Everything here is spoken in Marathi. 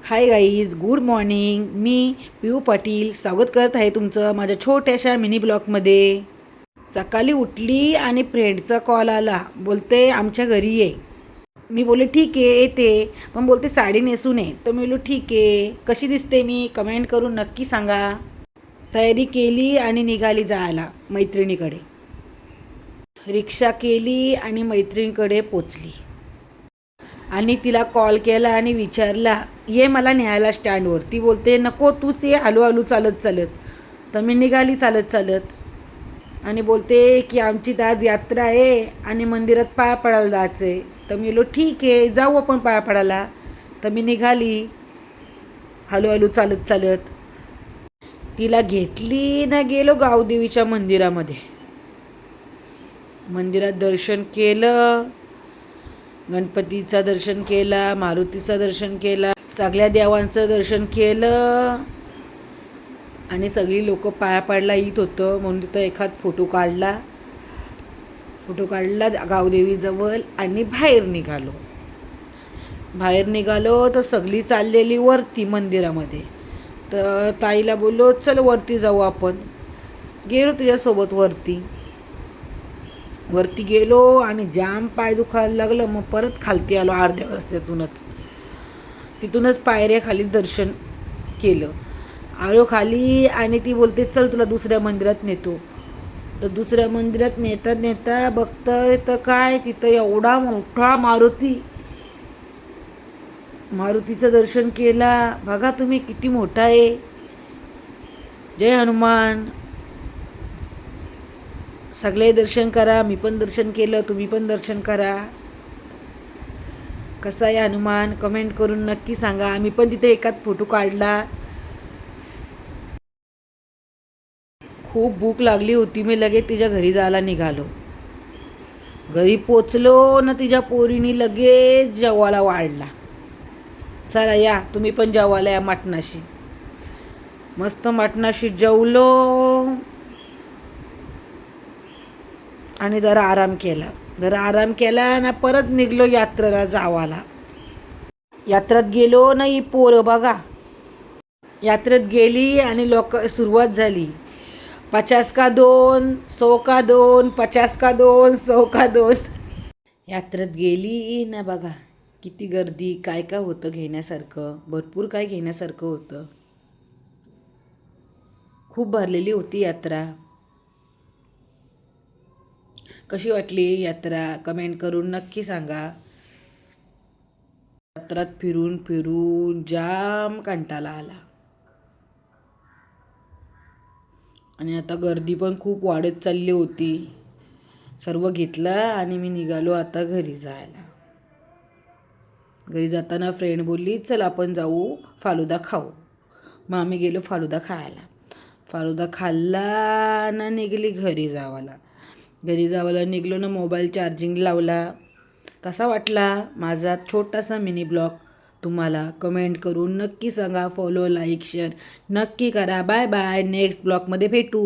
हाय गाईज, गुड मॉर्निंग. मी पियू पाटील स्वागत करत आहे तुमचं माझ्या छोट्याशा मिनी ब्लॉगमध्ये. सकाळी उठली आणि फ्रेंडचा कॉल आला, बोलते आमच्या घरी ये. मी बोलले ठीक आहे येते, पण बोलते साडी नेसू नये. तर मी बोललो ठीक आहे. कशी दिसते मी कमेंट करून नक्की सांगा. तयारी केली आणि निघाली जायला मैत्रिणीकडे. रिक्षा केली आणि मैत्रिणीकडे पोचली आणि तिला कॉल केला आणि विचारला ये मला न्यायला स्टँडवर. ती बोलते नको तूच ये हळूहळू चालत चालत. तर मी निघाली चालत चालत आणि बोलते की आमची तर आज यात्रा आहे आणि मंदिरात पाया पडायला जायचं आहे. तर मी बोललो ठीक आहे जाऊ आपण पाया पडायला. तर मी निघाली हळूहळू चालत चालत. तिला घेतली ना गेलो गावदेवीच्या मंदिरामध्ये. मंदिरात दर्शन केलं, गणपतीचं दर्शन केला, मारुतीचं दर्शन केला, सगळ्या देवांचं दर्शन केलं आणि सगळी लोक पाया पाडला येत होतं म्हणून तिथं एखाद फोटो काढला गावदेवीजवळ आणि बाहेर निघालो तर सगळी चाललेली वरती मंदिरामध्ये. तर ताईला बोललो चल वरती जाऊ आपण. गेलो तिच्यासोबत वरती गेलो आणि जाम पाय दुखायला लागलं. मग परत खालती आलो अर्ध्या रस्त्यातूनच. तिथूनच पायऱ्या खाली दर्शन केलं. आलो खाली आणि ती बोलते चल तुला दुसऱ्या मंदिरात नेतो. तर दुसऱ्या मंदिरात नेता बघतंय तर काय तिथं एवढा मोठा मारुतीचं दर्शन केला. बघा तुम्ही किती मोठा आहे. जय हनुमान. सगळे दर्शन करा. मी पण दर्शन केलं, तुम्ही पण दर्शन करा. कसा आहे हनुमान कमेंट करून नक्की सांगा. आम्ही पण तिथे एकाच फोटो काढला. खूप भूक लागली होती. मी लगेच तिच्या घरी जायला निघालो. घरी पोचलो ना तिच्या पोरीनी लगेच जेवायला वाढला. चला या तुम्ही पण जेवायला या मटणाशी. मस्त मटणाशी जेवलो आणि जरा आराम केला ना परत निघलो यात्रेला जावाला. यात्रेत गेलो नाही पोरं बघा. यात्रेत गेली आणि लोक सुरुवात झाली 50 का 2, 100 का 2, 50 का 2, 100 का 2. यात्रेत गेली ना बघा किती गर्दी. काय काय होतं घेण्यासारखं, भरपूर काय घेण्यासारखं होतं. खूप भरलेली होती यात्रा. कशी वाटली यात्रा कमेंट करून नक्की सांगा. यात्रात फिरून जाम कंटाळा आला आणि आता गर्दी पण खूप वाढत चालली होती. सर्व घेतलं आणि मी निघालो आता घरी जायला. घरी जाताना फ्रेंड बोलली चल आपण जाऊ फालुदा खाऊ. मग आम्ही गेलो फालुदा खायला. फालुदा खाल्ला ना निघली घरी जावाला निघलो ना मोबाईल चार्जिंग लावला. कसा वाटला माझा छोटासा मिनी ब्लॉग तुम्हाला कमेंट करून नक्की सांगा. फॉलो लाईक शेअर नक्की करा. Bye bye. नेक्स्ट ब्लॉगमध्ये भेटू.